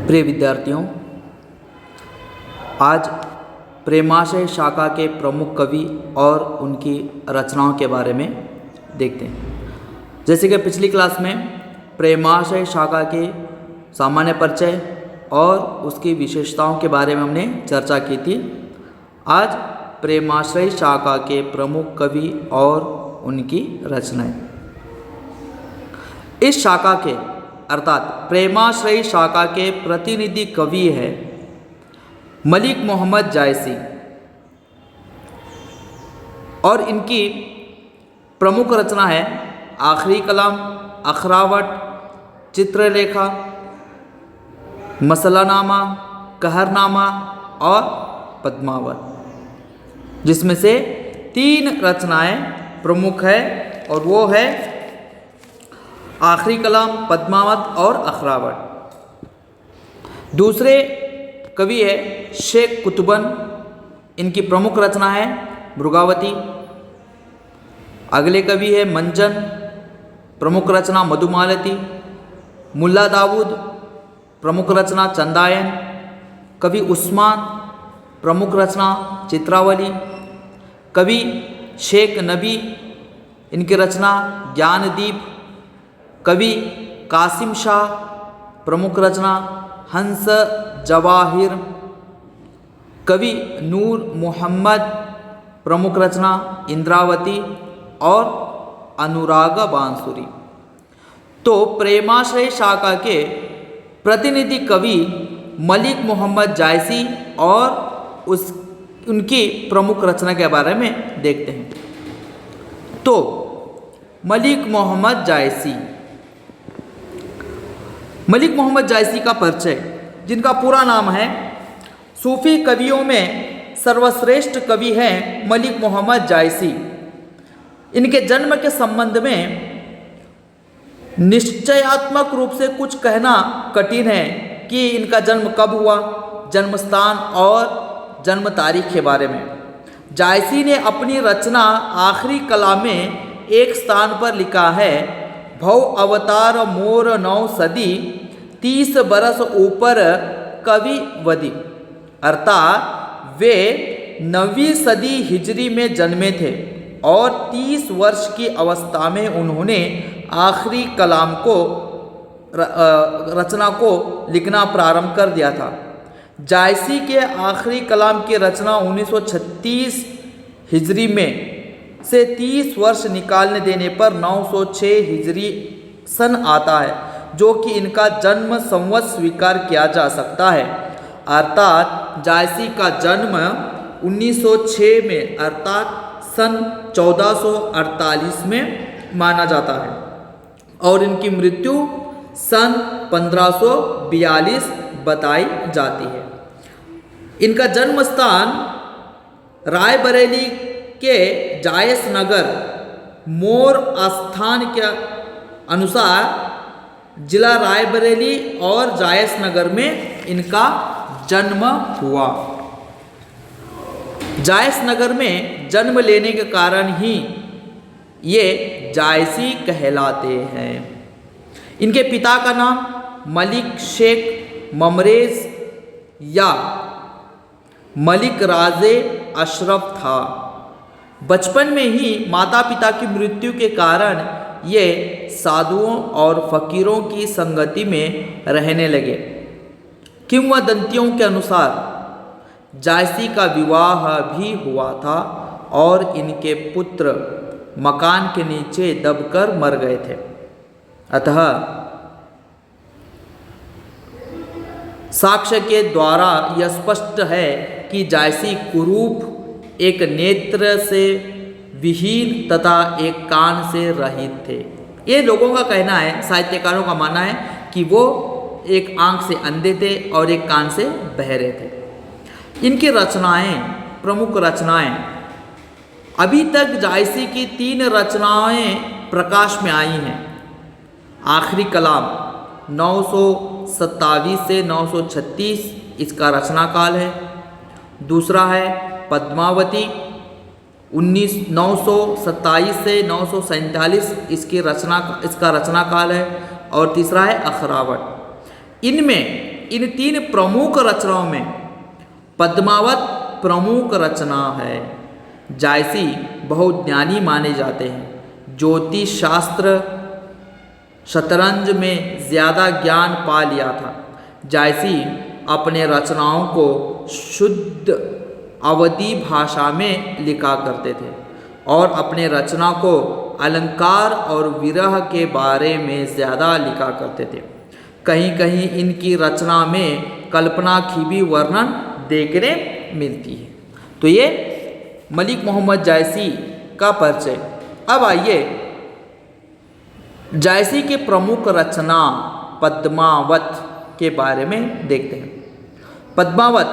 प्रिय विद्यार्थियों, आज प्रेमाशय शाखा के प्रमुख कवि और उनकी रचनाओं के बारे में देखते हैं। जैसे कि पिछली क्लास में प्रेमाशय शाखा के सामान्य परिचय और उसकी विशेषताओं के बारे में हमने चर्चा की थी। आज प्रेमाश्रय शाखा के प्रमुख कवि और उनकी रचनाएं। इस शाखा के अर्थात प्रेमाश्रय शाखा के प्रतिनिधि कवि है मलिक मोहम्मद जायसी और इनकी प्रमुख रचना है आखिरी कलाम, अखरावट, चित्रलेखा, मसलानामा, कहरनामा और पद्मावत, जिसमें से 3 रचनाएं प्रमुख है और वो है आखिरी कलाम, पद्मावत और अखरावट। दूसरे कवि है शेख कुतुबन, इनकी प्रमुख रचना है मृगावती। अगले कवि है मंजन, प्रमुख रचना मधुमालती। मुल्ला दाऊद, प्रमुख रचना चंदायन। कवि उस्मान, प्रमुख रचना चित्रावली। कवि शेख नबी, इनकी रचना ज्ञानदीप। कवि कासिम शाह, प्रमुख रचना हंस जवाहिर। कवि नूर मोहम्मद, प्रमुख रचना इंद्रावती और अनुराग बांसुरी। तो प्रेमाश्रय शाखा के प्रतिनिधि कवि मलिक मोहम्मद जायसी और उनकी प्रमुख रचना के बारे में देखते हैं। तो मलिक मोहम्मद जायसी, मलिक मोहम्मद जायसी का परिचय, जिनका पूरा नाम है, सूफी कवियों में सर्वश्रेष्ठ कवि हैं मलिक मोहम्मद जायसी। इनके जन्म के संबंध में निश्चयात्मक रूप से कुछ कहना कठिन है कि इनका जन्म कब हुआ, जन्म स्थान और जन्म तारीख के बारे में। जायसी ने अपनी रचना आखिरी कलाम में एक स्थान पर लिखा है, भव अवतार मोर 9 सदी 30 बरस ऊपर कवि वदी, अर्थात वे 9वीं सदी हिजरी में जन्मे थे और 30 वर्ष की अवस्था में उन्होंने आखिरी कलाम को रचना को लिखना प्रारंभ कर दिया था। जायसी के आखिरी कलाम की रचना 1936 हिजरी में से 30 वर्ष निकालने देने पर 906 हिजरी सन आता है, जो कि इनका जन्म संवत स्वीकार किया जा सकता है। अर्थात जायसी का जन्म 1906 में अर्थात सन 1448 में माना जाता है और इनकी मृत्यु सन 1542 बताई जाती है। इनका जन्म स्थान रायबरेली के जायस नगर मोर आस्थान के अनुसार जिला रायबरेली और जायस नगर में इनका जन्म हुआ। जायस नगर में जन्म लेने के कारण ही ये जायसी कहलाते हैं। इनके पिता का नाम मलिक शेख ममरेज या मलिक राजे अशरफ था। बचपन में ही माता पिता की मृत्यु के कारण ये साधुओं और फकीरों की संगति में रहने लगे। किंवदंतियों के अनुसार जायसी का विवाह भी हुआ था और इनके पुत्र मकान के नीचे दबकर मर गए थे। अतः साक्ष्य के द्वारा यह स्पष्ट है कि जायसी कुरूप, एक नेत्र से विहीन तथा एक कान से रहित थे। ये लोगों का कहना है, साहित्यकारों का मानना है कि वो एक आंख से अंधे थे और एक कान से बहरे थे। इनकी रचनाएं, प्रमुख रचनाएं, अभी तक जायसी की 3 रचनाएं प्रकाश में आई हैं। आखिरी कलाम 927 से 936 इसका रचना काल है। दूसरा है पद्मावती 927 से 947 इसका रचना काल है। और तीसरा है अखरावट। इनमें इन 3 प्रमुख रचनाओं में पद्मावत प्रमुख रचना है। जायसी बहुत ज्ञानी माने जाते हैं। ज्योतिष शास्त्र, शतरंज में ज़्यादा ज्ञान पा लिया था। जायसी अपने रचनाओं को शुद्ध अवधी भाषा में लिखा करते थे और अपने रचना को अलंकार और विरह के बारे में ज़्यादा लिखा करते थे। कहीं कहीं इनकी रचना में कल्पना की भी वर्णन देखने मिलती है। तो ये मलिक मोहम्मद जायसी का परिचय। अब आइए जायसी के प्रमुख रचना पद्मावत के बारे में देखते हैं। पद्मावत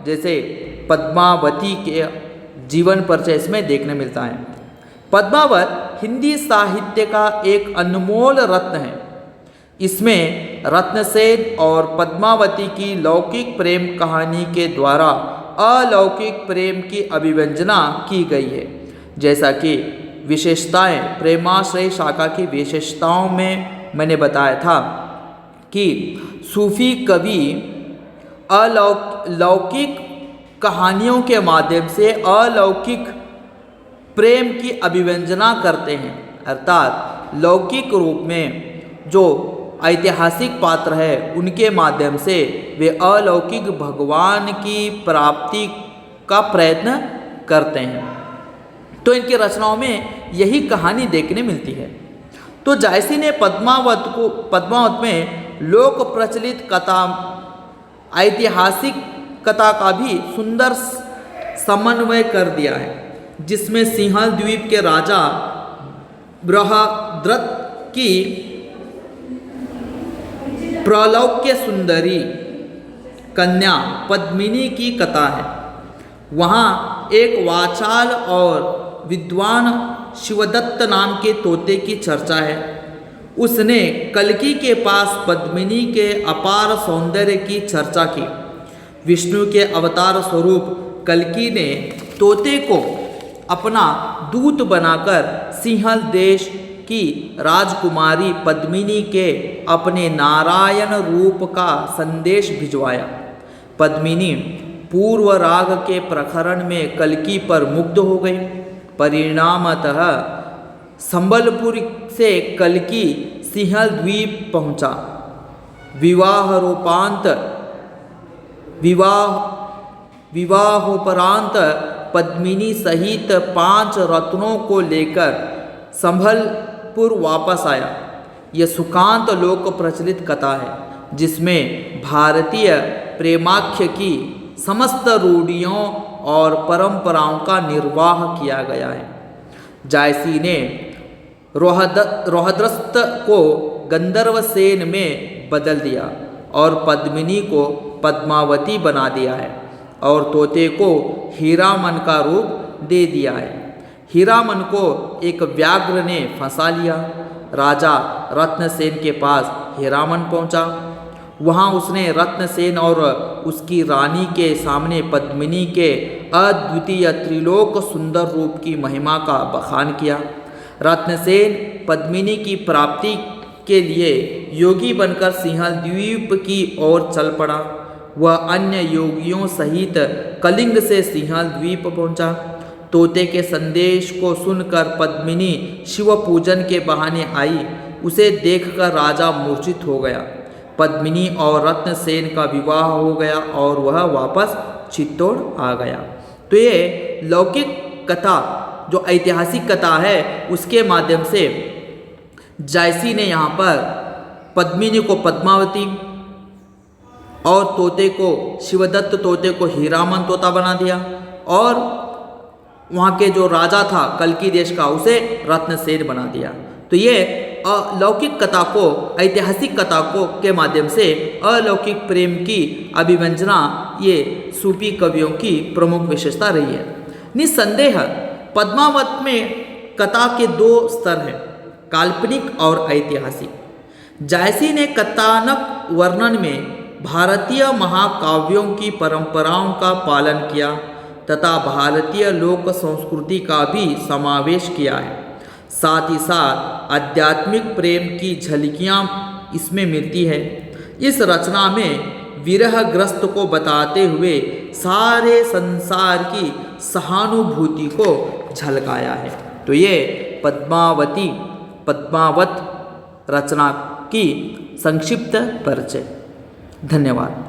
जैसे पद्मावती के जीवन परिचय इसमें देखने मिलता है। पद्मावत हिंदी साहित्य का एक अनमोल रत्न है। इसमें रत्नसेन और पद्मावती की लौकिक प्रेम कहानी के द्वारा अलौकिक प्रेम की अभिव्यंजना की गई है। जैसा कि विशेषताएं, प्रेमाश्रय शाखा की विशेषताओं में मैंने बताया था कि सूफी कवि अलौकिक कहानियों के माध्यम से अलौकिक प्रेम की अभिव्यंजना करते हैं, अर्थात लौकिक रूप में जो ऐतिहासिक पात्र है उनके माध्यम से वे अलौकिक भगवान की प्राप्ति का प्रयत्न करते हैं। तो इनकी रचनाओं में यही कहानी देखने मिलती है। तो जायसी ने पद्मावत में लोक प्रचलित कथा, ऐतिहासिक कथा का भी सुंदर समन्वय कर दिया है, जिसमें सिंहल द्वीप के राजा बृहद्रथ की प्रलौक्य सुंदरी कन्या पद्मिनी की कथा है। वहाँ एक वाचाल और विद्वान शिवदत्त नाम के तोते की चर्चा है। उसने कल्कि के पास पद्मिनी के अपार सौंदर्य की चर्चा की। विष्णु के अवतार स्वरूप कल्कि ने तोते को अपना दूत बनाकर सिंहल देश की राजकुमारी पद्मिनी के अपने नारायण रूप का संदेश भिजवाया। पद्मिनी पूर्व राग के प्रखरण में कल्कि पर मुग्ध हो गई। परिणामतः संबलपुर से कल्कि सिंहल द्वीप पहुंचा। विवाहोपरांत पद्मिनी सहित 5 रत्नों को लेकर संबलपुर वापस आया। यह सुकांत लोक प्रचलित कथा है, जिसमें भारतीय प्रेमाख्य की समस्त रूढ़ियों और परंपराओं का निर्वाह किया गया है। जायसी ने रोहद्रस्त को गंधर्वसेन में बदल दिया और पद्मिनी को पद्मावती बना दिया है और तोते को हीरामन का रूप दे दिया है। हीरामन को एक व्याघ्र ने फंसा लिया। राजा रत्नसेन के पास हीरामन पहुंचा। वहां उसने रत्नसेन और उसकी रानी के सामने पद्मिनी के अद्वितीय त्रिलोक सुंदर रूप की महिमा का बखान किया। रत्नसेन पद्मिनी की प्राप्ति के लिए योगी बनकर सिंहल द्वीप की ओर चल पड़ा। वह अन्य योगियों सहित कलिंग से सिंहल द्वीप पहुंचा। तोते के संदेश को सुनकर पद्मिनी शिव पूजन के बहाने आई। उसे देखकर राजा मूर्छित हो गया। पद्मिनी और रत्नसेन का विवाह हो गया और वह वापस चित्तौड़ आ गया। तो ये लौकिक कथा जो ऐतिहासिक कथा है उसके माध्यम से जायसी ने यहाँ पर पद्मिनी को पद्मावती और तोते को शिवदत्त तोते को हीरामन तोता बना दिया और वहाँ के जो राजा था कल्कि देश का उसे रत्नसेन बना दिया। तो ये अलौकिक कथा को, ऐतिहासिक कथा को के माध्यम से अलौकिक प्रेम की अभिव्यंजना ये सूफी कवियों की प्रमुख विशेषता रही है। निस्संदेह पद्मावत में कथा के 2 स्तर हैं, काल्पनिक और ऐतिहासिक। जायसी ने कथानक वर्णन में भारतीय महाकाव्यों की परंपराओं का पालन किया तथा भारतीय लोक संस्कृति का भी समावेश किया है। साथ ही साथ आध्यात्मिक प्रेम की झलकियाँ इसमें मिलती है। इस रचना में विरहग्रस्त को बताते हुए सारे संसार की सहानुभूति को झलकाया है। तो ये पद्मावत रचना की संक्षिप्त परिचय। धन्यवाद।